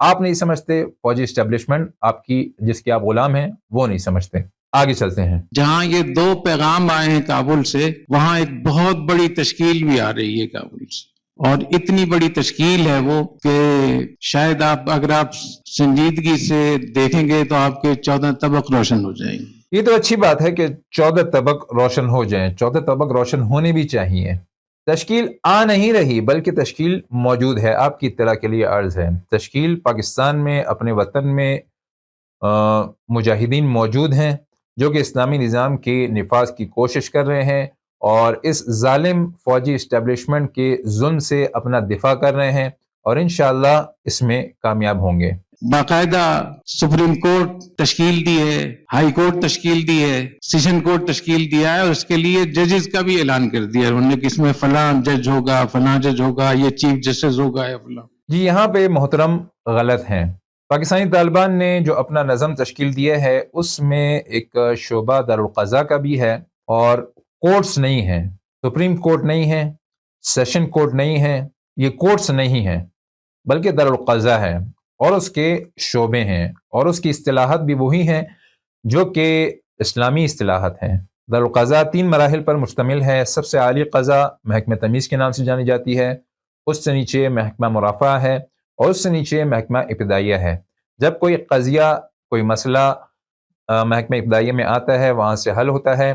آپ نہیں سمجھتے، فوجی اسٹیبلشمنٹ آپ کی جس کے آپ غلام ہیں وہ نہیں سمجھتے. آگے چلتے ہیں. جہاں یہ 2 پیغام آئے ہیں کابل سے، وہاں ایک بہت بڑی تشکیل بھی آ رہی ہے کابل سے، اور اتنی بڑی تشکیل ہے وہ کہ شاید اگر آپ سنجیدگی سے دیکھیں گے تو آپ کے 14 طبق روشن ہو جائیں گے. یہ تو اچھی بات ہے کہ 14 طبق روشن ہو جائیں. 14 طبق روشن ہونے بھی چاہیے. تشکیل آ نہیں رہی بلکہ تشکیل موجود ہے. آپ کی اطلاع کے لیے عرض ہے، تشکیل پاکستان میں اپنے وطن میں مجاہدین موجود ہیں جو کہ اسلامی نظام کے نفاذ کی کوشش کر رہے ہیں اور اس ظالم فوجی اسٹیبلشمنٹ کے ظلم سے اپنا دفاع کر رہے ہیں، اور انشاءاللہ اس میں کامیاب ہوں گے. باقاعدہ سپریم کورٹ تشکیل دی ہے، ہائی کورٹ تشکیل دی ہے، سیشن کورٹ تشکیل دیا ہے، اور اس کے لیے ججز کا بھی اعلان کر دیا ہے انہوں نے کہ اس میں فلاں جج ہوگا، فلاں جج ہوگا، یہ چیف جسٹس ہوگا یا فلاں. جی یہاں پہ محترم غلط ہیں. پاکستانی طالبان نے جو اپنا نظم تشکیل دیا ہے اس میں ایک شعبہ دارالقضاء کا بھی ہے، اور کورٹس نہیں ہیں. سپریم کورٹ نہیں ہے، سیشن کورٹ نہیں ہے، یہ کورٹس نہیں ہیں بلکہ دارالقضاء ہے، اور اس کے شعبے ہیں، اور اس کی اصطلاحات بھی وہی ہیں جو کہ اسلامی اصطلاحات ہیں. دارالقضاء 3 مراحل پر مشتمل ہے. سب سے عالی قضاء محکمہ تمیز کے نام سے جانی جاتی ہے، اس سے نیچے محکمہ مرافعہ ہے، اور اس سے نیچے محکمہ ابتدائیہ ہے. جب کوئی قضیہ، کوئی مسئلہ محکمہ ابتدائیہ میں آتا ہے وہاں سے حل ہوتا ہے،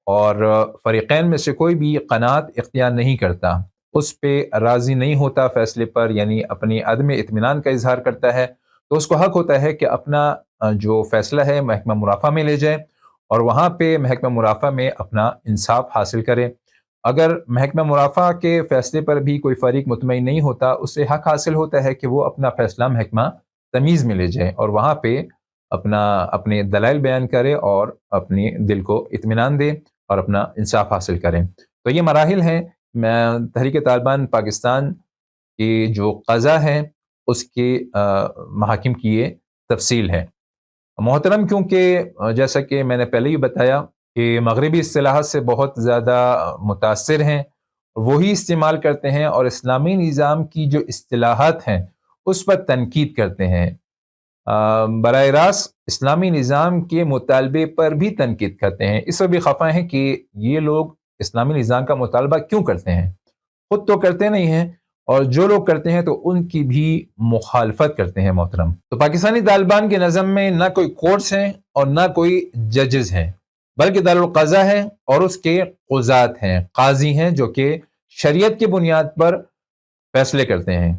اور فریقین میں سے کوئی بھی قناعت اختیار نہیں کرتا، اس پہ راضی نہیں ہوتا فیصلے پر، یعنی اپنی عدم اطمینان کا اظہار کرتا ہے، تو اس کو حق ہوتا ہے کہ اپنا جو فیصلہ ہے محکمہ مرافعہ میں لے جائے اور وہاں پہ محکمہ مرافعہ میں اپنا انصاف حاصل کرے. اگر محکمہ مرافعہ کے فیصلے پر بھی کوئی فریق مطمئن نہیں ہوتا، اسے حق حاصل ہوتا ہے کہ وہ اپنا فیصلہ محکمہ تمیز میں لے جائے اور وہاں پہ اپنے دلائل بیان کرے اور اپنے دل کو اطمینان دے اور اپنا انصاف حاصل کریں. تو یہ مراحل ہیں. تحریک طالبان پاکستان کی جو قضا ہے اس کے محاکم کی یہ تفصیل ہے. محترم، کیونکہ جیسا کہ میں نے پہلے ہی بتایا کہ مغربی اصطلاحات سے بہت زیادہ متاثر ہیں، وہی استعمال کرتے ہیں اور اسلامی نظام کی جو اصطلاحات ہیں اس پر تنقید کرتے ہیں. براہ راست اسلامی نظام کے مطالبے پر بھی تنقید کرتے ہیں. اس پر بھی خفا ہیں کہ یہ لوگ اسلامی نظام کا مطالبہ کیوں کرتے ہیں. خود تو کرتے نہیں ہیں، اور جو لوگ کرتے ہیں تو ان کی بھی مخالفت کرتے ہیں. محترم، تو پاکستانی طالبان کے نظم میں نہ کوئی کورٹس ہیں اور نہ کوئی ججز ہیں، بلکہ دارالقضاء ہے اور اس کے قضات ہیں، قاضی ہیں جو کہ شریعت کی بنیاد پر فیصلے کرتے ہیں.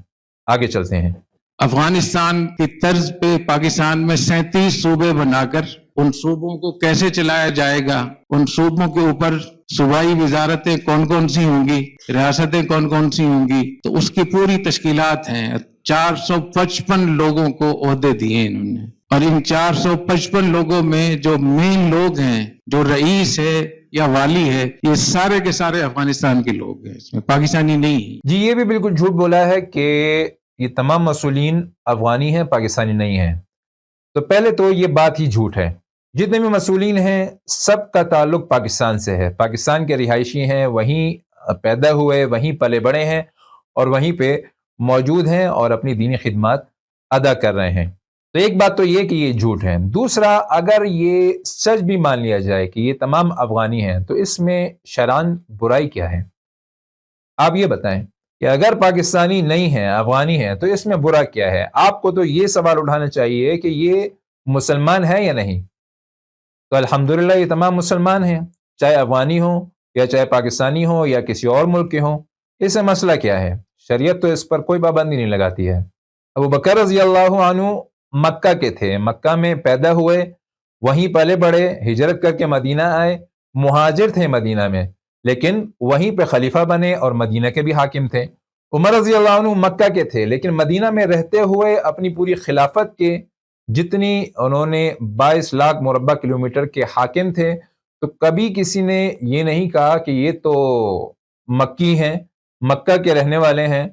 آگے چلتے ہیں. افغانستان کی طرز پہ پاکستان میں 37 صوبے بنا کر ان صوبوں کو کیسے چلایا جائے گا، ان صوبوں کے اوپر صوبائی وزارتیں کون کون سی ہوں گی، ریاستیں کون کون سی ہوں گی، تو اس کی پوری تشکیلات ہیں. 455 لوگوں کو عہدے دیے انہوں نے، اور ان 455 لوگوں میں جو مین لوگ ہیں، جو رئیس ہے یا والی ہے، یہ سارے کے سارے افغانستان کے لوگ ہیں، اس میں پاکستانی نہیں ہیں. جی یہ بھی بالکل جھوٹ بولا ہے کہ یہ تمام مسئولین افغانی ہیں، پاکستانی نہیں ہیں. تو پہلے تو یہ بات ہی جھوٹ ہے. جتنے بھی مسئولین ہیں سب کا تعلق پاکستان سے ہے، پاکستان کے رہائشی ہیں، وہیں پیدا ہوئے، وہیں پلے بڑے ہیں اور وہیں پہ موجود ہیں اور اپنی دینی خدمات ادا کر رہے ہیں. تو ایک بات تو یہ کہ یہ جھوٹ ہے. دوسرا، اگر یہ سچ بھی مان لیا جائے کہ یہ تمام افغانی ہیں تو اس میں شرعاً برائی کیا ہے؟ آپ یہ بتائیں کہ اگر پاکستانی نہیں ہیں، افغانی ہیں، تو اس میں برا کیا ہے؟ آپ کو تو یہ سوال اٹھانا چاہیے کہ یہ مسلمان ہے یا نہیں. تو الحمدللہ یہ تمام مسلمان ہیں، چاہے افغانی ہوں یا چاہے پاکستانی ہوں یا کسی اور ملک کے ہوں. اس سے مسئلہ کیا ہے؟ شریعت تو اس پر کوئی پابندی نہیں لگاتی ہے. ابو بکر رضی اللہ عنہ مکہ کے تھے، مکہ میں پیدا ہوئے، وہیں پلے بڑے، ہجرت کر کے مدینہ آئے، مہاجر تھے مدینہ میں، لیکن وہیں پہ خلیفہ بنے اور مدینہ کے بھی حاکم تھے. عمر رضی اللہ عنہ مکہ کے تھے لیکن مدینہ میں رہتے ہوئے اپنی پوری خلافت کے جتنی انہوں نے 22 لاکھ مربع کلومیٹر کے حاکم تھے، تو کبھی کسی نے یہ نہیں کہا کہ یہ تو مکی ہیں، مکہ کے رہنے والے ہیں،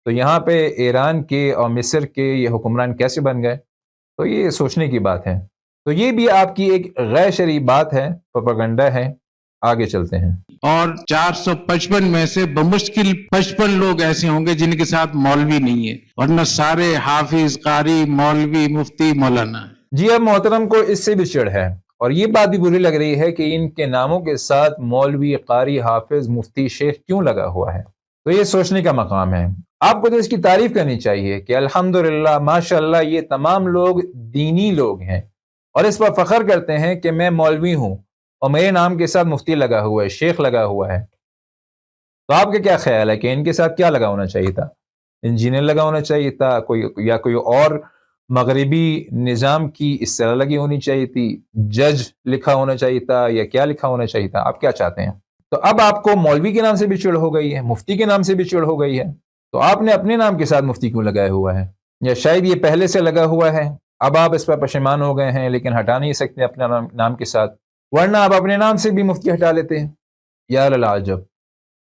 تو یہاں پہ ایران کے اور مصر کے یہ حکمران کیسے بن گئے؟ تو یہ سوچنے کی بات ہے. تو یہ بھی آپ کی ایک غیر شرعی بات ہے، پروپیگنڈا ہے. آگے چلتے ہیں. اور 455 میں سے بمشکل 55 لوگ ایسے ہوں گے جن کے ساتھ مولوی نہیں ہے، ورنہ سارے حافظ، قاری، مولوی، مفتی، مولانا ہے۔ جی اب محترم کو اس سے بھی چڑ ہے، اور یہ بات بھی بری لگ رہی ہے کہ ان کے ناموں کے ساتھ مولوی، قاری، حافظ، مفتی، شیخ کیوں لگا ہوا ہے؟ تو یہ سوچنے کا مقام ہے۔ آپ کو تو اس کی تعریف کرنی چاہیے کہ الحمدللہ ماشاءاللہ یہ تمام لوگ دینی لوگ ہیں اور اس پر فخر کرتے ہیں کہ میں مولوی ہوں اور میرے نام کے ساتھ مفتی لگا ہوا ہے، شیخ لگا ہوا ہے۔ تو آپ کا کیا خیال ہے کہ ان کے ساتھ کیا لگا ہونا چاہیے تھا؟ انجینئر لگا ہونا چاہیے تھا، کوئی اور مغربی نظام کی اصطلاح لگی ہونی چاہیے تھی، جج لکھا ہونا چاہیے تھا، یا کیا لکھا ہونا چاہیے تھا؟ آپ کیا چاہتے ہیں؟ تو اب آپ کو مولوی کے نام سے بھی چڑ ہو گئی ہے، مفتی کے نام سے بھی چڑ ہو گئی ہے، تو آپ نے اپنے نام کے ساتھ مفتی کیوں لگایا ہوا ہے؟ یا شاید یہ پہلے سے لگا ہوا ہے، اب آپ اس پر پشیمان ہو گئے ہیں لیکن ہٹا نہیں سکتے اپنے نام کے ساتھ، ورنہ آپ اپنے نام سے بھی مفتی ہٹا لیتے ہیں۔ یا للعجب،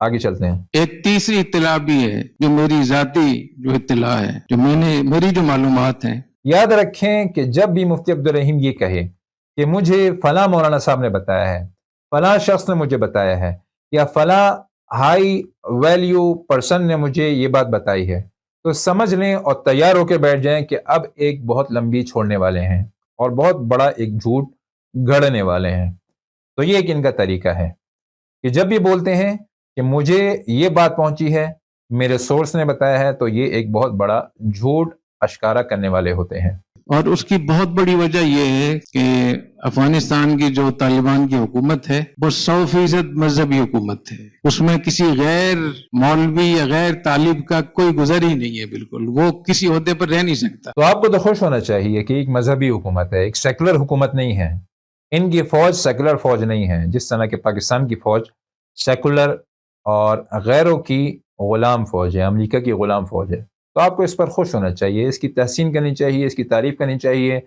آگے چلتے ہیں۔ ایک تیسری اطلاع بھی ہے جو میری ذاتی جو اطلاع ہے، جو میری جو معلومات ہیں۔ یاد رکھیں کہ جب بھی مفتی عبدالرحیم یہ کہے کہ مجھے فلاں مولانا صاحب نے بتایا ہے، فلاں شخص نے مجھے بتایا ہے، یا فلاں ہائی ویلیو پرسن نے مجھے یہ بات بتائی ہے، تو سمجھ لیں اور تیار ہو کے بیٹھ جائیں کہ اب ایک بہت لمبی چھوڑنے والے ہیں اور بہت بڑا ایک جھوٹ گھڑنے والے ہیں۔ تو یہ ایک ان کا طریقہ ہے کہ جب بھی بولتے ہیں کہ مجھے یہ بات پہنچی ہے، میرے سورس نے بتایا ہے، تو یہ ایک بہت بڑا جھوٹ اشکارا کرنے والے ہوتے ہیں۔ اور اس کی بہت بڑی وجہ یہ ہے کہ افغانستان کی جو طالبان کی حکومت ہے وہ 100% مذہبی حکومت ہے، اس میں کسی غیر مولوی یا غیر طالب کا کوئی گزر ہی نہیں ہے، بالکل وہ کسی عہدے پر رہ نہیں سکتا۔ تو آپ کو تو خوش ہونا چاہیے کہ ایک مذہبی حکومت ہے، ایک سیکولر حکومت نہیں ہے۔ ان کی فوج سیکولر فوج نہیں ہے، جس طرح کہ پاکستان کی فوج سیکولر اور غیروں کی غلام فوج ہے، امریکہ کی غلام فوج ہے۔ تو آپ کو اس پر خوش ہونا چاہیے، اس کی تحسین کرنی چاہیے، اس کی تعریف کرنی چاہیے،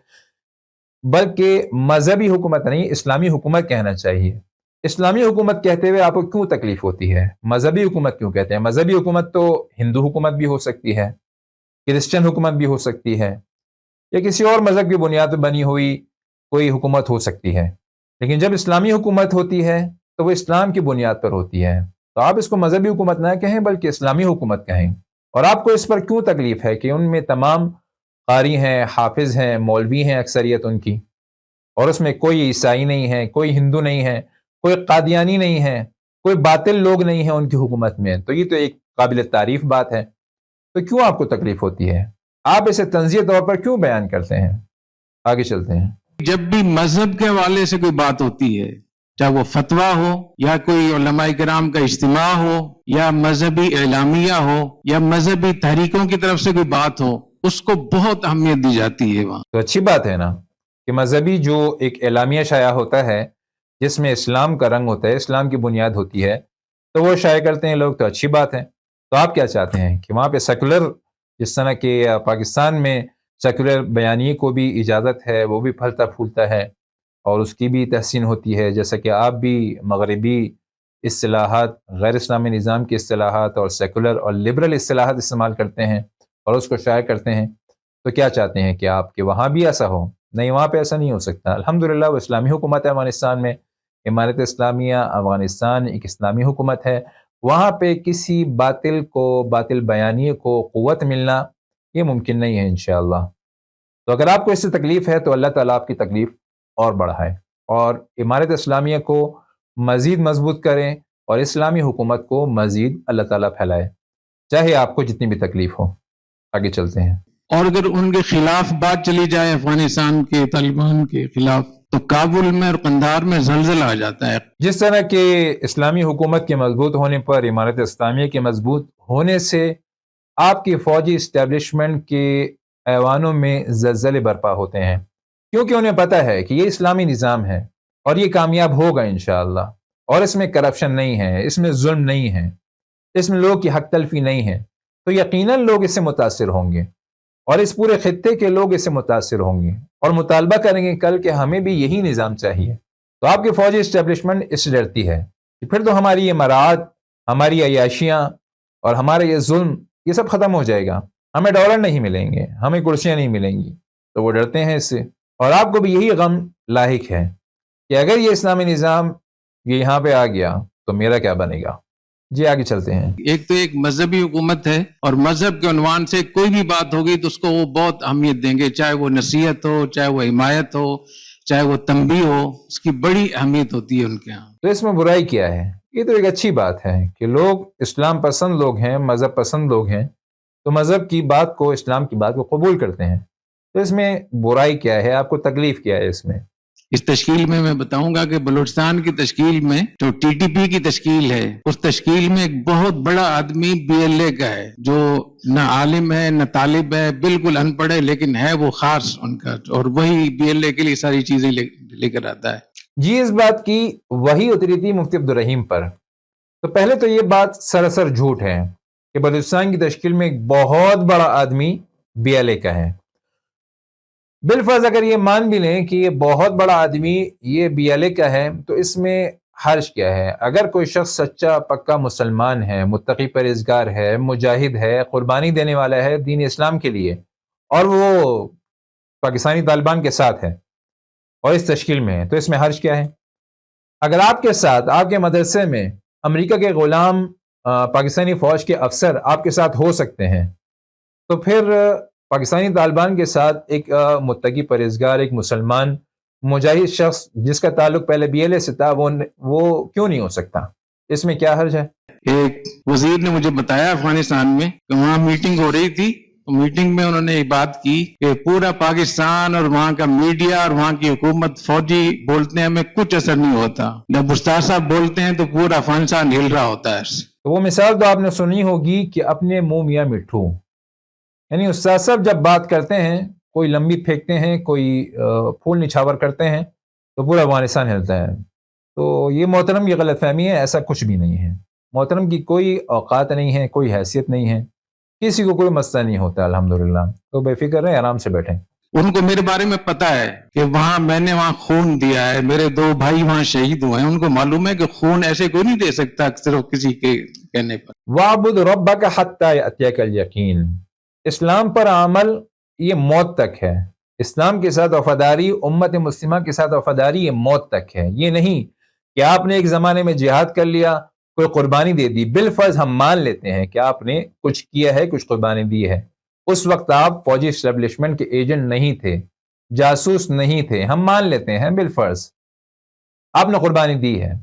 بلکہ مذہبی حکومت نہیں، اسلامی حکومت کہنا چاہیے۔ اسلامی حکومت کہتے ہوئے آپ کو کیوں تکلیف ہوتی ہے؟ مذہبی حکومت کیوں کہتے ہیں؟ مذہبی حکومت تو ہندو حکومت بھی ہو سکتی ہے، کرسچن حکومت بھی ہو سکتی ہے، یا کسی اور مذہب کی بنیاد پر بنی ہوئی کوئی حکومت ہو سکتی ہے، لیکن جب اسلامی حکومت ہوتی ہے تو وہ اسلام کی بنیاد پر ہوتی ہے۔ تو آپ اس کو مذہبی حکومت نہ کہیں بلکہ اسلامی حکومت کہیں۔ اور آپ کو اس پر کیوں تکلیف ہے کہ ان میں تمام قاری ہیں، حافظ ہیں، مولوی ہیں اکثریت ان کی، اور اس میں کوئی عیسائی نہیں ہے، کوئی ہندو نہیں ہے، کوئی قادیانی نہیں ہے، کوئی باطل لوگ نہیں ہیں ان کی حکومت میں؟ تو یہ تو ایک قابل تعریف بات ہے، تو کیوں آپ کو تکلیف ہوتی ہے؟ آپ اسے تنزیہ طور پر کیوں بیان کرتے ہیں؟ آگے چلتے ہیں۔ جب بھی مذہب کے حوالے سے کوئی بات ہوتی ہے، چاہے وہ فتویٰ ہو یا کوئی علماء کرام کا اجتماع ہو یا مذہبی اعلامیہ ہو یا مذہبی تحریکوں کی طرف سے کوئی بات ہو، اس کو بہت اہمیت دی جاتی ہے وہاں۔ تو اچھی بات ہے نا کہ مذہبی جو ایک اعلامیہ شائع ہوتا ہے جس میں اسلام کا رنگ ہوتا ہے، اسلام کی بنیاد ہوتی ہے، تو وہ شائع کرتے ہیں لوگ، تو اچھی بات ہے۔ تو آپ کیا چاہتے ہیں کہ وہاں پہ سیکولر، جس طرح کہ پاکستان میں سیکولر بیانیے کو بھی اجازت ہے، وہ بھی پھلتا پھولتا ہے اور اس کی بھی تحسین ہوتی ہے، جیسا کہ آپ بھی مغربی اصطلاحات، غیر اسلامی نظام کی اصطلاحات اور سیکولر اور لبرل اصطلاحات استعمال کرتے ہیں اور اس کو شائع کرتے ہیں، تو کیا چاہتے ہیں کہ آپ کے وہاں بھی ایسا ہو؟ نہیں، وہاں پہ ایسا نہیں ہو سکتا۔ الحمدللہ وہ اسلامی حکومت ہے افغانستان میں، امارت اسلامیہ افغانستان ایک اسلامی حکومت ہے، وہاں پہ کسی باطل کو، باطل بیانیے کو قوت ملنا یہ ممکن نہیں ہے انشاءاللہ۔ تو اگر آپ کو اس سے تکلیف ہے تو اللہ تعالیٰ آپ کی تکلیف اور بڑھائے اور امارت اسلامیہ کو مزید مضبوط کریں اور اسلامی حکومت کو مزید اللہ تعالیٰ پھیلائے، چاہے آپ کو جتنی بھی تکلیف ہو۔ آگے چلتے ہیں۔ اور اگر ان کے خلاف بات چلی جائے، افغانستان کے طالبان کے خلاف، تو کابل میں اور قندھار میں زلزلہ آ جاتا ہے۔ جس طرح کہ اسلامی حکومت کے مضبوط ہونے پر امارت اسلامیہ کے مضبوط ہونے سے آپ کی فوجی اسٹیبلشمنٹ کے ایوانوں میں زلزلے برپا ہوتے ہیں، کیونکہ انہیں پتہ ہے کہ یہ اسلامی نظام ہے اور یہ کامیاب ہوگا انشاءاللہ، اور اس میں کرپشن نہیں ہے، اس میں ظلم نہیں ہے، اس میں لوگ کی حق تلفی نہیں ہے، تو یقیناً لوگ اس سے متاثر ہوں گے اور اس پورے خطے کے لوگ اس سے متاثر ہوں گے اور مطالبہ کریں گے کل کہ ہمیں بھی یہی نظام چاہیے۔ تو آپ کی فوجی اسٹیبلشمنٹ اس سے ڈرتی ہے کہ پھر تو ہماری یہ مراعات، ہماری عیاشیاں اور ہمارا یہ ظلم یہ سب ختم ہو جائے گا، ہمیں ڈالر نہیں ملیں گے، ہمیں کرسیاں نہیں ملیں گی، تو وہ ڈرتے ہیں اس سے۔ اور آپ کو بھی یہی غم لاحق ہے کہ اگر یہ اسلامی نظام یہ یہاں پہ آ گیا تو میرا کیا بنے گا؟ جی آگے چلتے ہیں۔ ایک تو ایک مذہبی حکومت ہے اور مذہب کے عنوان سے کوئی بھی بات ہوگی تو اس کو وہ بہت اہمیت دیں گے، چاہے وہ نصیحت ہو، چاہے وہ حمایت ہو، چاہے وہ تنبیہ ہو، اس کی بڑی اہمیت ہوتی ہے ان کے ہاں۔ تو اس میں برائی کیا ہے؟ یہ تو ایک اچھی بات ہے کہ لوگ اسلام پسند لوگ ہیں، مذہب پسند لوگ ہیں، تو مذہب کی بات کو، اسلام کی بات کو قبول کرتے ہیں، تو اس میں برائی کیا ہے؟ آپ کو تکلیف کیا ہے اس میں؟ اس تشکیل میں بتاؤں گا کہ بلوچستان کی تشکیل میں جو ٹی ٹی پی کی تشکیل ہے، اس تشکیل میں ایک بہت بڑا آدمی بی ایل اے کا ہے، جو نہ عالم ہے نہ طالب ہے، بالکل ان پڑھ ہے، لیکن ہے وہ خاص ان کا، اور وہی بی ایل اے کے لیے ساری چیزیں لے کر آتا ہے۔ جی اس بات کی وہی اتری تھی مفتی عبدالرحیم پر۔ تو پہلے تو یہ بات سراسر جھوٹ ہے کہ بلوچستان کی تشکیل میں ایک بہت بڑا آدمی بی ایل اے کا ہے۔ بالفرض اگر یہ مان بھی لیں کہ یہ بہت بڑا آدمی یہ بی ایل اے کا ہے، تو اس میں حرج کیا ہے؟ اگر کوئی شخص سچا پکا مسلمان ہے، متقی پرہیزگار ہے، مجاہد ہے، قربانی دینے والا ہے دین اسلام کے لیے، اور وہ پاکستانی طالبان کے ساتھ ہے اور اس تشکیل میں ہے، تو اس میں حرج کیا ہے؟ اگر آپ کے ساتھ، آپ کے مدرسے میں امریکہ کے غلام پاکستانی فوج کے افسر آپ کے ساتھ ہو سکتے ہیں، تو پھر پاکستانی طالبان کے ساتھ ایک متقی پرہیزگار، ایک مسلمان مجاہد شخص جس کا تعلق پہلے بی ایل اے سے تھا، وہ کیوں نہیں ہو سکتا؟ اس میں کیا حرج ہے؟ ایک وزیر نے مجھے بتایا افغانستان میں کہ وہاں میٹنگ ہو رہی تھی، میٹنگ میں انہوں نے ایک بات کی کہ پورا پاکستان اور وہاں کا میڈیا اور وہاں کی حکومت، فوجی بولتے ہیں ہمیں کچھ اثر نہیں ہوتا، جب استاد صاحب بولتے ہیں تو پورا افغانستان ہل رہا ہوتا ہے۔ تو وہ مثال تو آپ نے سنی ہوگی کہ اپنے منہ میاں مٹھو، یعنی استاد صاحب جب بات کرتے ہیں، کوئی لمبی پھینکتے ہیں، کوئی پھول نچھاور کرتے ہیں، تو پورا افغانستان ہلتا ہے۔ تو یہ محترم کی غلط فہمی ہے، ایسا کچھ بھی نہیں ہے۔ محترم کی کوئی اوقات نہیں ہے، کوئی حیثیت نہیں ہے، کسی کو کوئی مسئلہ نہیں ہوتا الحمدللہ، تو بے فکر رہیں، آرام سے بیٹھیں۔ ان کو میرے بارے میں پتا ہے کہ میں نے وہاں خون دیا ہے، میرے 2 بھائی وہاں شہید ہوئے ہیں، ان کو معلوم ہے کہ خون ایسے کوئی نہیں دے سکتا صرف کسی کے کہنے پر۔ وَاعْبُدْ رَبَّكَ حَتَّى يَأْتِيَكَ الْيَقِينُ، اسلام پر عمل یہ موت تک ہے، اسلام کے ساتھ وفاداری، امت مسلمہ کے ساتھ وفاداری یہ موت تک ہے۔ یہ نہیں کہ آپ نے ایک زمانے میں جہاد کر لیا، کوئی قربانی دے دی، بالفرض ہم مان لیتے ہیں کہ آپ نے کچھ کیا ہے، کچھ قربانی دی ہے، اس وقت آپ فوجی اسٹیبلشمنٹ کے ایجنٹ نہیں تھے، جاسوس نہیں تھے، ہم مان لیتے ہیں بالفرض آپ نے قربانی دی ہے،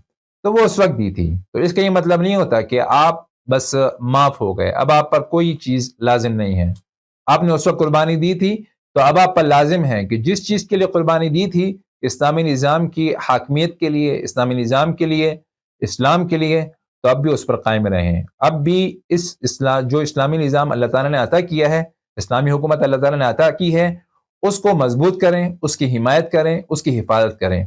تو وہ اس وقت دی تھی، تو اس کا یہ مطلب نہیں ہوتا کہ آپ بس معاف ہو گئے، اب آپ پر کوئی چیز لازم نہیں ہے۔ آپ نے اس وقت قربانی دی تھی تو اب آپ پر لازم ہے کہ جس چیز کے لیے قربانی دی تھی، اسلامی نظام کی حاکمیت کے لیے، اسلامی نظام کے لیے، اسلام کے لیے، تو اب بھی اس پر قائم رہیں۔ اب بھی جو اسلامی نظام اللہ تعالیٰ نے عطا کیا ہے، اسلامی حکومت اللہ تعالیٰ نے عطا کی ہے، اس کو مضبوط کریں، اس کی حمایت کریں، اس کی حفاظت کریں۔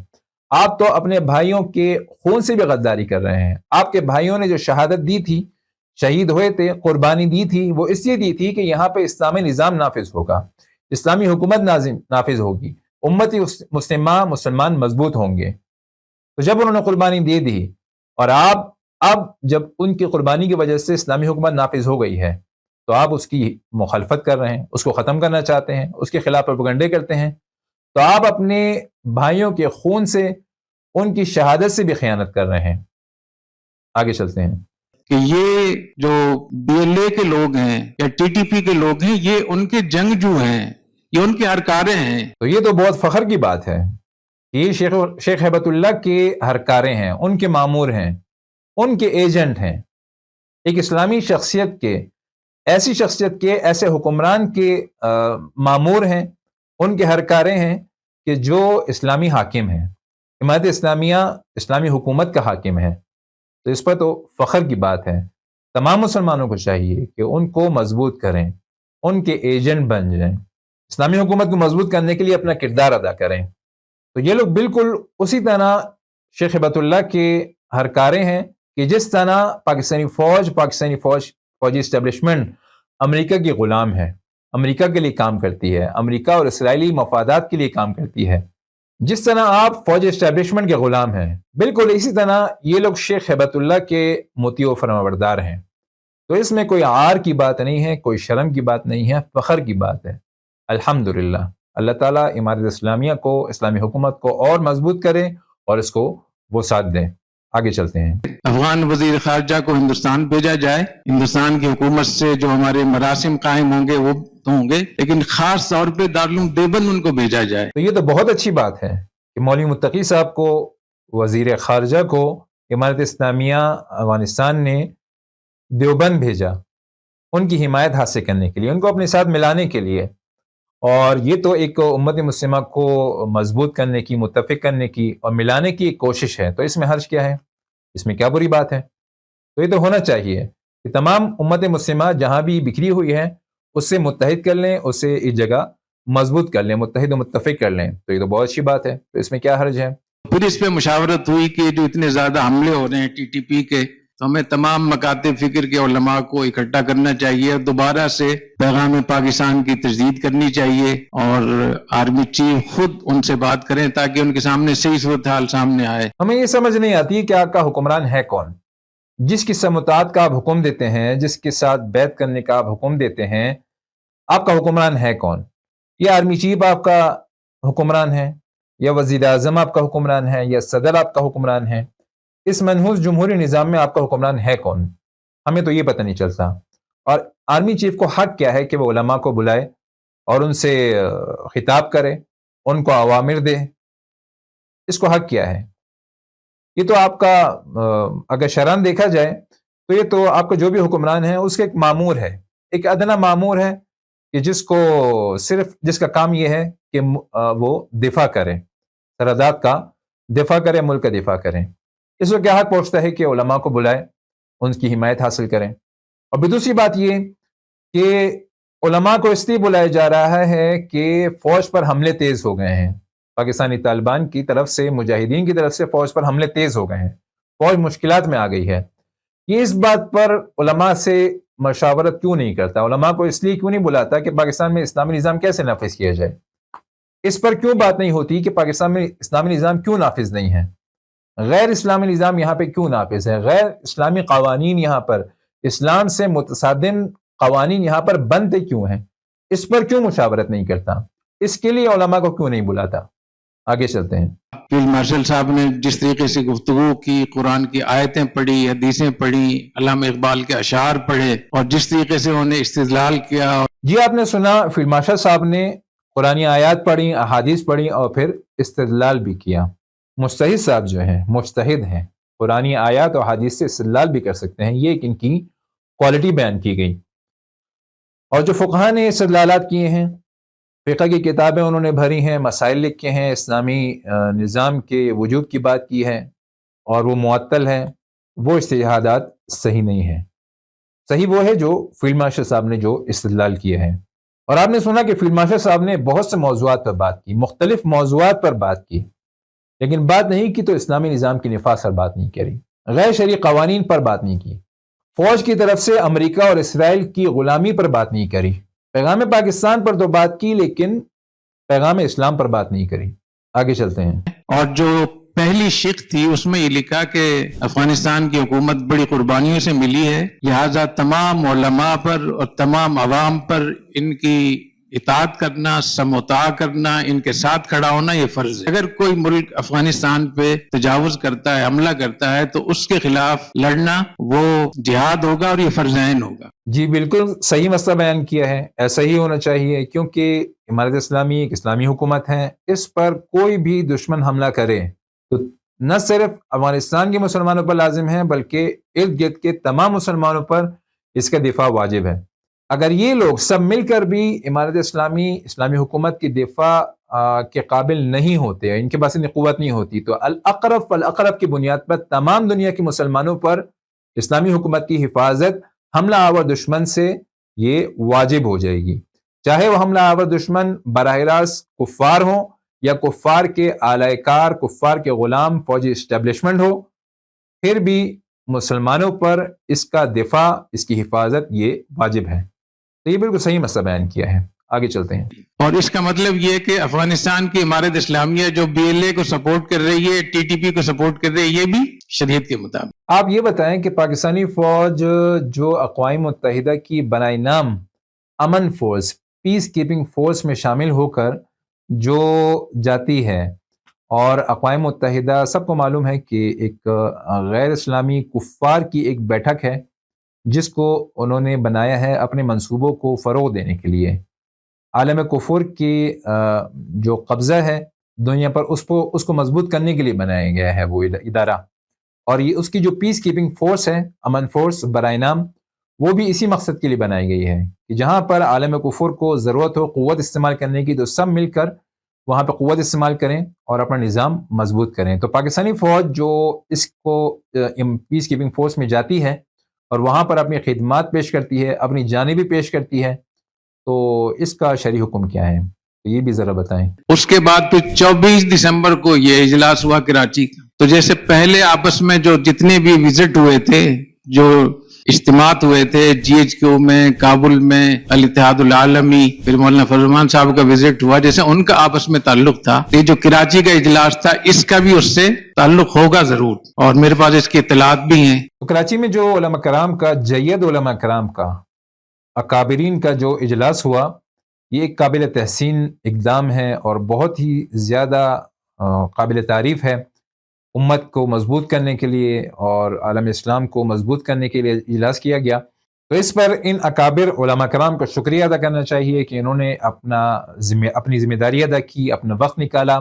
آپ تو اپنے بھائیوں کے خون سے بھی غداری کر رہے ہیں۔ آپ کے بھائیوں نے جو شہادت دی تھی، شہید ہوئے تھے، قربانی دی تھی، وہ اس لیے دی تھی کہ یہاں پہ اسلامی نظام نافذ ہوگا، اسلامی حکومت نافذ ہوگی، امتی مسلمہ مسلمان مضبوط ہوں گے۔ تو جب انہوں نے قربانی دے دی اور آپ اب جب ان کی قربانی کی وجہ سے اسلامی حکومت نافذ ہو گئی ہے، تو آپ اس کی مخالفت کر رہے ہیں، اس کو ختم کرنا چاہتے ہیں، اس کے خلاف پروپیگنڈے کرتے ہیں، تو آپ اپنے بھائیوں کے خون سے، ان کی شہادت سے بھی خیانت کر رہے ہیں۔ آگے چلتے ہیں کہ یہ جو بی ایل اے کے لوگ ہیں یا ٹی ٹی پی کے لوگ ہیں، یہ ان کے جنگجو ہیں، یہ ان کے ہرکارے ہیں۔ تو یہ تو بہت فخر کی بات ہے، یہ شیخ ہیبت اللہ کے ہرکارے ہیں، ان کے مامور ہیں، ان کے ایجنٹ ہیں، ایک اسلامی شخصیت کے، ایسی شخصیت کے، ایسے حکمران کے مامور ہیں، ان کے ہرکارے ہیں کہ جو اسلامی حاکم ہیں، حمایت اسلامیہ اسلامی حکومت کا حاکم ہے۔ تو اس پر تو فخر کی بات ہے۔ تمام مسلمانوں کو چاہیے کہ ان کو مضبوط کریں، ان کے ایجنٹ بن جائیں، اسلامی حکومت کو مضبوط کرنے کے لیے اپنا کردار ادا کریں۔ تو یہ لوگ بالکل اسی طرح شیخ ہیبت اللہ کے ہرکارے ہیں کہ جس طرح پاکستانی فوجی اسٹیبلشمنٹ امریکہ کی غلام ہے، امریکہ کے لیے کام کرتی ہے، امریکہ اور اسرائیلی مفادات کے لیے کام کرتی ہے، جس طرح آپ فوجی اسٹیبلشمنٹ کے غلام ہیں، بالکل اسی طرح یہ لوگ شیخ ہیبت اللہ کے مطیع و فرمانبردار ہیں۔ تو اس میں کوئی عار کی بات نہیں ہے، کوئی شرم کی بات نہیں ہے، فخر کی بات ہے۔ الحمدللہ، اللہ تعالیٰ امارت اسلامیہ کو، اسلامی حکومت کو اور مضبوط کرے اور اس کو وسعت دیں۔ آگے چلتے ہیں. افغان وزیر خارجہ کو ہندوستان بھیجا جائے, ہندوستان کی حکومت سے جو ہمارے مراسم قائم ہوں گے وہ ہوں گے, لیکن خاص طور پہ دارالعلوم دیوبند ان کو بھیجا جائے. تو یہ تو بہت اچھی بات ہے کہ مولوی متقی صاحب کو, وزیر خارجہ کو امارت اسلامیہ افغانستان نے دیوبند بھیجا ان کی حمایت حاصل کرنے کے لیے, ان کو اپنے ساتھ ملانے کے لیے. اور یہ تو ایک امت مسلمہ کو مضبوط کرنے کی, متفق کرنے کی اور ملانے کی ایک کوشش ہے. تو اس میں حرج کیا ہے؟ اس میں کیا بری بات ہے؟ تو یہ تو ہونا چاہیے کہ تمام امت مسلمہ جہاں بھی بکھری ہوئی ہے اس سے متحد کر لیں, اسے ایک جگہ مضبوط کر لیں, متحد و متفق کر لیں. تو یہ تو بہت اچھی بات ہے. تو اس میں کیا حرج ہے؟ پھر اس پہ مشاورت ہوئی کہ جو اتنے زیادہ حملے ہو رہے ہیں ٹی ٹی پی کے, تو ہمیں تمام مکاتب فکر کے علماء کو اکٹھا کرنا چاہیے اور دوبارہ سے پیغام پاکستان کی تجدید کرنی چاہیے, اور آرمی چیف خود ان سے بات کریں تاکہ ان کے سامنے صحیح صورتحال سامنے آئے. ہمیں یہ سمجھ نہیں آتی کہ آپ کا حکمران ہے کون, جس کی سماعت کا آپ حکم دیتے ہیں, جس کے ساتھ بیعت کرنے کا آپ حکم دیتے ہیں, آپ کا حکمران ہے کون؟ یا آرمی چیف آپ کا حکمران ہے, یا وزیر اعظم آپ کا حکمران ہے, یا صدر آپ کا حکمران ہے؟ اس منحوس جمہوری نظام میں آپ کا حکمران ہے کون؟ ہمیں تو یہ پتہ نہیں چلتا. اور آرمی چیف کو حق کیا ہے کہ وہ علماء کو بلائے اور ان سے خطاب کرے, ان کو اوامر دے؟ اس کو حق کیا ہے؟ یہ تو آپ کا اگر شرعاً دیکھا جائے تو یہ تو آپ کا جو بھی حکمران ہے اس کا ایک مامور ہے, ایک ادنا مامور ہے کہ جس کا کام یہ ہے کہ وہ دفاع کرے, سرحدات کا دفاع کرے, ملک کا دفاع کریں. اس کو کیا حق پہنچتا ہے کہ علماء کو بلائے, ان کی حمایت حاصل کریں؟ اور بھی دوسری بات یہ کہ علماء کو اس لیے بلایا جا رہا ہے کہ فوج پر حملے تیز ہو گئے ہیں, پاکستانی طالبان کی طرف سے, مجاہدین کی طرف سے فوج پر حملے تیز ہو گئے ہیں, فوج مشکلات میں آ گئی ہے. یہ اس بات پر علماء سے مشاورت کیوں نہیں کرتا, علماء کو اس لیے کیوں نہیں بلاتا کہ پاکستان میں اسلامی نظام کیسے نافذ کیا جائے؟ اس پر کیوں بات نہیں ہوتی کہ پاکستان میں اسلامی نظام کیوں نافذ نہیں ہے, غیر اسلامی نظام یہاں پہ کیوں نافذ ہے, غیر اسلامی قوانین یہاں پر, اسلام سے متصادم قوانین یہاں پر بنتے کیوں ہیں؟ اس پر کیوں مشاورت نہیں کرتا؟ اس کے لیے علماء کو کیوں نہیں بلاتا؟ آگے چلتے ہیں. فیلڈ مارشل صاحب نے جس طریقے سے گفتگو کی, قرآن کی آیتیں پڑھی, حدیثیں پڑھی, علامہ اقبال کے اشعار پڑھے, اور جس طریقے سے انہوں نے استدلال کیا. جی آپ نے سنا, فیلڈ مارشل صاحب نے قرآنی آیات پڑھی, احادیث پڑھی اور پھر استدلال بھی کیا. مجتہد صاحب جو ہیں, مجتہد ہیں, قرآنی آیات اور حدیث سے استدلال بھی کر سکتے ہیں. یہ ایک ان کی کوالٹی بیان کی گئی. اور جو فقہاء نے استدلالات کیے ہیں, فقہ کی کتابیں انہوں نے بھری ہیں, مسائل لکھے ہیں, اسلامی نظام کے وجود کی بات کی ہے, اور وہ معطل ہیں, وہ اجتہادات صحیح نہیں ہیں. صحیح وہ ہے جو فیلڈ مارشل صاحب نے جو استدلال کیے ہیں. اور آپ نے سنا کہ فیلڈ مارشل صاحب نے بہت سے موضوعات پر بات کی, مختلف موضوعات پر بات کی, لیکن بات نہیں کی تو اسلامی نظام کی نفاذ پر بات نہیں کری, غیر شرعی قوانین پر بات نہیں کی, فوج کی طرف سے امریکہ اور اسرائیل کی غلامی پر بات نہیں کری, پیغام پاکستان پر تو بات کی لیکن پیغام اسلام پر بات نہیں کری. آگے چلتے ہیں. اور جو پہلی شق تھی اس میں یہ لکھا کہ افغانستان کی حکومت بڑی قربانیوں سے ملی ہے, لہذا تمام علماء پر اور تمام عوام پر ان کی اطاعت کرنا, سموتا کرنا, ان کے ساتھ کھڑا ہونا یہ فرض ہے. اگر کوئی ملک افغانستان پہ تجاوز کرتا ہے, حملہ کرتا ہے, تو اس کے خلاف لڑنا وہ جہاد ہوگا اور یہ فرض عین ہوگا. جی بالکل صحیح مسئلہ بیان کیا ہے, ایسا ہی ہونا چاہیے, کیونکہ امارت اسلامی ایک اسلامی حکومت ہے. اس پر کوئی بھی دشمن حملہ کرے تو نہ صرف افغانستان کے مسلمانوں پر لازم ہے بلکہ ارد گرد کے تمام مسلمانوں پر اس کا دفاع واجب ہے. اگر یہ لوگ سب مل کر بھی امارت اسلامی حکومت کی دفاع کے قابل نہیں ہوتے, ان کے پاس اتنی قوت نہیں ہوتی, تو الاقرب فالاقرب کی بنیاد پر تمام دنیا کے مسلمانوں پر اسلامی حکومت کی حفاظت حملہ آور دشمن سے یہ واجب ہو جائے گی. چاہے وہ حملہ آور دشمن براہ راست کفار ہوں یا کفار کے آلائے کار, کفار کے غلام, فوجی اسٹیبلشمنٹ ہو, پھر بھی مسلمانوں پر اس کا دفاع, اس کی حفاظت یہ واجب ہے. تو یہ بالکل صحیح مسئلہ بیان کیا ہے. آگے چلتے ہیں. اور اس کا مطلب یہ کہ افغانستان کی امارت اسلامیہ جو بی ایل اے کو سپورٹ کر رہی ہے, ٹی ٹی پی کو سپورٹ کر رہی ہے, یہ بھی شریعت کے مطابق. آپ یہ بتائیں کہ پاکستانی فوج جو اقوام متحدہ کی برائے نام امن فورس, پیس کیپنگ فورس میں شامل ہو کر جو جاتی ہے, اور اقوام متحدہ سب کو معلوم ہے کہ ایک غیر اسلامی کفار کی ایک بیٹھک ہے جس کو انہوں نے بنایا ہے اپنے منصوبوں کو فروغ دینے کے لیے۔ عالم کفر کی جو قبضہ ہے دنیا پر اس کو مضبوط کرنے کے لیے بنایا گیا ہے وہ ادارہ، اور یہ اس کی جو پیس کیپنگ فورس ہے، امن فورس برائے نام، وہ بھی اسی مقصد کے لیے بنائی گئی ہے کہ جہاں پر عالم کفر کو ضرورت ہو قوت استعمال کرنے کی تو سب مل کر وہاں پہ قوت استعمال کریں اور اپنا نظام مضبوط کریں۔ تو پاکستانی فوج جو اس کو پیس کیپنگ فورس میں جاتی ہے اور وہاں پر اپنی خدمات پیش کرتی ہے، اپنی جانیں بھی پیش کرتی ہے، تو اس کا شرعی حکم کیا ہے تو یہ بھی ذرا بتائیں۔ اس کے بعد پھر 24 دسمبر کو یہ اجلاس ہوا کراچی کا۔ تو جیسے پہلے آپس میں جو جتنے بھی وزٹ ہوئے تھے، جو اجتماعات ہوئے تھے GHQ میں، کابل میں، الاتحاد العالمی، پھر مولانا فضل الرحمان صاحب کا وزٹ ہوا، جیسے ان کا آپس میں تعلق تھا، یہ جو کراچی کا اجلاس تھا اس کا بھی اس سے تعلق ہوگا ضرور، اور میرے پاس اس کی اطلاعات بھی ہیں۔ تو کراچی میں جو علماء کرام کا، جید علماء کرام کا، اکابرین کا جو اجلاس ہوا، یہ ایک قابل تحسین اقدام ہے اور بہت ہی زیادہ قابل تعریف ہے۔ امت کو مضبوط کرنے کے لیے اور عالم اسلام کو مضبوط کرنے کے لیے اجلاس کیا گیا، تو اس پر ان اکابر علماء کرام کا شکریہ ادا کرنا چاہیے کہ انہوں نے اپنی ذمہ داری ادا کی، اپنا وقت نکالا۔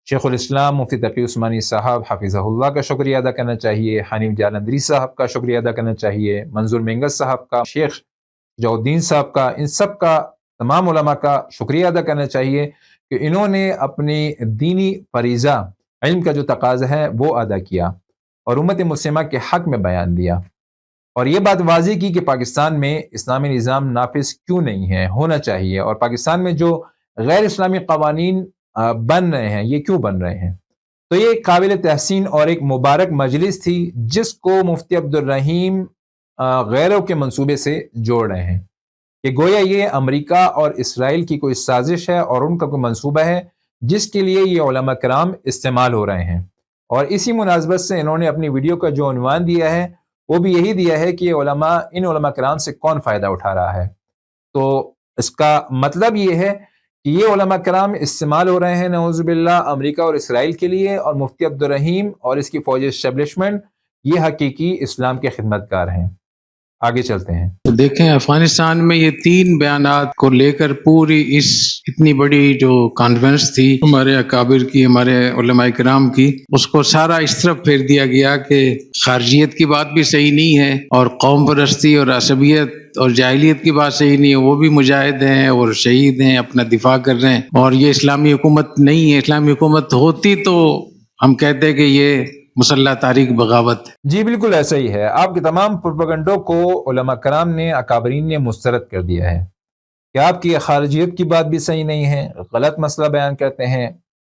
شیخ الاسلام مفتی تقی عثمانی صاحب حفظہ اللہ کا شکریہ ادا کرنا چاہیے، حنیف جالندری صاحب کا شکریہ ادا کرنا چاہیے، منظور مینگس صاحب کا، شیخ جوالدین صاحب کا، ان سب کا، تمام علماء کا شکریہ ادا کرنا چاہیے کہ انہوں نے اپنی دینی فریضہ، علم کا جو تقاضا ہے وہ ادا کیا اور امت مسلمہ کے حق میں بیان دیا، اور یہ بات واضح کی کہ پاکستان میں اسلامی نظام نافذ کیوں نہیں ہے، ہونا چاہیے، اور پاکستان میں جو غیر اسلامی قوانین بن رہے ہیں یہ کیوں بن رہے ہیں۔ تو یہ ایک قابل تحسین اور ایک مبارک مجلس تھی جس کو مفتی عبدالرحیم غیروں کے منصوبے سے جوڑ رہے ہیں کہ گویا یہ امریکہ اور اسرائیل کی کوئی سازش ہے اور ان کا کوئی منصوبہ ہے جس کے لیے یہ علماء کرام استعمال ہو رہے ہیں، اور اسی مناسبت سے انہوں نے اپنی ویڈیو کا جو عنوان دیا ہے وہ بھی یہی دیا ہے کہ ان علماء کرام سے کون فائدہ اٹھا رہا ہے۔ تو اس کا مطلب یہ ہے کہ یہ علماء کرام استعمال ہو رہے ہیں نعوذ باللہ امریکہ اور اسرائیل کے لیے، اور مفتی عبدالرحیم اور اس کی فوجی اسٹیبلشمنٹ یہ حقیقی اسلام کے خدمتگار ہیں۔ آگے چلتے ہیں۔ تو دیکھیں افغانستان میں یہ 3 بیانات کو لے کر پوری اتنی بڑی جو کانفرنس تھی ہمارے اکابر کی، ہمارے علماء کرام کی، اس کو سارا اس طرف پھیر دیا گیا کہ خارجیت کی بات بھی صحیح نہیں ہے، اور قوم پرستی اور عصبیت اور جاہلیت کی بات صحیح نہیں ہے، وہ بھی مجاہد ہیں اور شہید ہیں، اپنا دفاع کر رہے ہیں، اور یہ اسلامی حکومت نہیں ہے۔ اسلامی حکومت ہوتی تو ہم کہتے کہ یہ مسلح تحریک بغاوت ہے۔ جی بالکل ایسا ہی ہے۔ آپ کے تمام پروپیگنڈوں کو علماء کرام نے، اکابرین نے مسترد کر دیا ہے کہ آپ کی خارجیت کی بات بھی صحیح نہیں ہے، غلط مسئلہ بیان کرتے ہیں،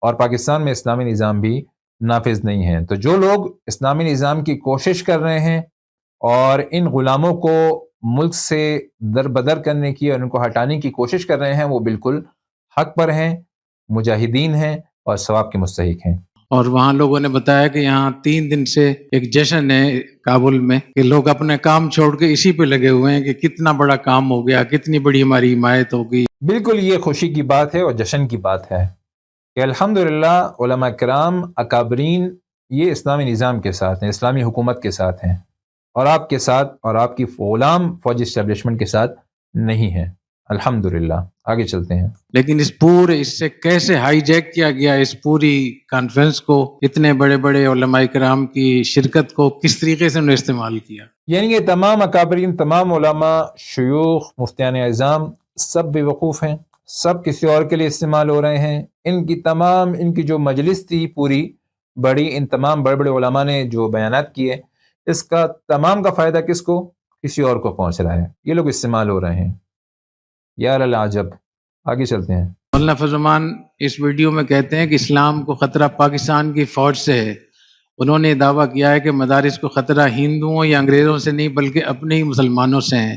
اور پاکستان میں اسلامی نظام بھی نافذ نہیں ہے۔ تو جو لوگ اسلامی نظام کی کوشش کر رہے ہیں اور ان غلاموں کو ملک سے در بدر کرنے کی اور ان کو ہٹانے کی کوشش کر رہے ہیں وہ بالکل حق پر ہیں، مجاہدین ہیں اور ثواب کے مستحق ہیں۔ اور وہاں لوگوں نے بتایا کہ یہاں 3 دن سے ایک جشن ہے کابل میں کہ لوگ اپنے کام چھوڑ کے اسی پہ لگے ہوئے ہیں کہ کتنا بڑا کام ہو گیا، کتنی بڑی ہماری حمایت ہوگی۔ بالکل یہ خوشی کی بات ہے اور جشن کی بات ہے کہ الحمدللہ علماء کرام، اکابرین یہ اسلامی نظام کے ساتھ ہیں، اسلامی حکومت کے ساتھ ہیں، اور آپ کے ساتھ اور آپ کی غلام فوجی اسٹیبلشمنٹ کے ساتھ نہیں ہیں۔ الحمدللہ آگے چلتے ہیں۔ لیکن اس سے کیسے ہائی جیک کیا گیا اس پوری کانفرنس کو، اتنے بڑے بڑے علماء کرام کی شرکت کو کس طریقے سے انہوں نے استعمال کیا؟ یعنی یہ تمام اکابرین، تمام علماء، شیوخ، مفتیان اعظام سب بے وقوف ہیں، سب کسی اور کے لیے استعمال ہو رہے ہیں۔ ان کی جو مجلس تھی پوری بڑی، ان تمام بڑے بڑے علماء نے جو بیانات کیے، اس کا تمام کا فائدہ کس کو؟ کسی اور کو پہنچ رہا ہے، یہ لوگ استعمال ہو رہے ہیں۔ یا للعجب، آگے چلتے ہیں۔ مولانا فضل الرحمان اس ویڈیو میں کہتے ہیں کہ اسلام کو خطرہ پاکستان کی فوج سے ہے۔ انہوں نے دعویٰ کیا ہے کہ مدارس کو خطرہ ہندوؤں یا انگریزوں سے نہیں بلکہ اپنے ہی مسلمانوں سے ہیں۔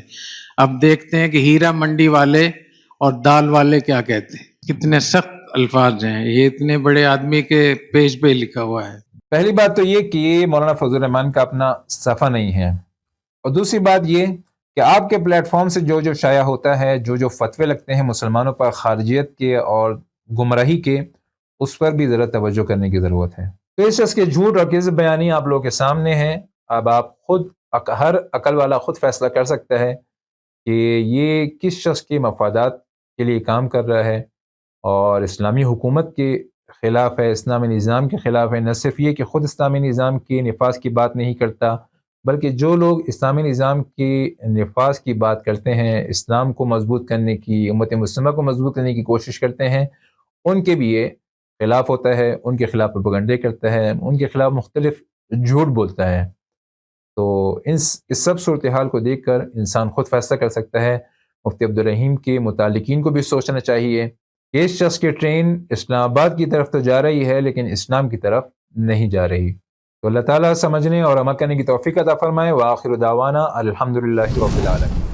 اب دیکھتے ہیں کہ ہیرا منڈی والے اور دال والے کیا کہتے ہیں۔ کتنے سخت الفاظ ہیں، یہ اتنے بڑے آدمی کے پیج پہ لکھا ہوا ہے۔ پہلی بات تو یہ کہ یہ مولانا فضل الرحمان کا اپنا صفحہ نہیں ہے، اور دوسری بات یہ کہ آپ کے پلیٹ فارم سے جو شائع ہوتا ہے، جو فتوے لگتے ہیں مسلمانوں پر خارجیت کے اور گمراہی کے، اس پر بھی ذرا توجہ کرنے کی ضرورت ہے۔ تو اس شخص کے جھوٹ اور کذب بیانی آپ لوگوں کے سامنے ہیں۔ اب آپ خود، ہر عقل والا خود فیصلہ کر سکتا ہے کہ یہ کس شخص کے مفادات کے لیے کام کر رہا ہے اور اسلامی حکومت کے خلاف ہے، اسلامی نظام کے خلاف ہے۔ نہ صرف یہ کہ خود اسلامی نظام کے نفاذ کی بات نہیں کرتا، بلکہ جو لوگ اسلامی نظام کے نفاذ کی بات کرتے ہیں، اسلام کو مضبوط کرنے کی، امت مسلمہ کو مضبوط کرنے کی کوشش کرتے ہیں، ان کے بھی یہ خلاف ہوتا ہے، ان کے خلاف پروپیگنڈے کرتا ہے، ان کے خلاف مختلف جھوٹ بولتا ہے۔ تو اس سب صورتحال کو دیکھ کر انسان خود فیصلہ کر سکتا ہے۔ مفتی عبدالرحیم کے متعلقین کو بھی سوچنا چاہیے کہ اس شخص کی ٹرین اسلام آباد کی طرف تو جا رہی ہے لیکن اسلام کی طرف نہیں جا رہی۔ تو اللہ تعالیٰ سمجھنے اور عمل کرنے کی توفیق عطا فرمائے۔ وآخر دعوانا الحمدللہ رب العالمین۔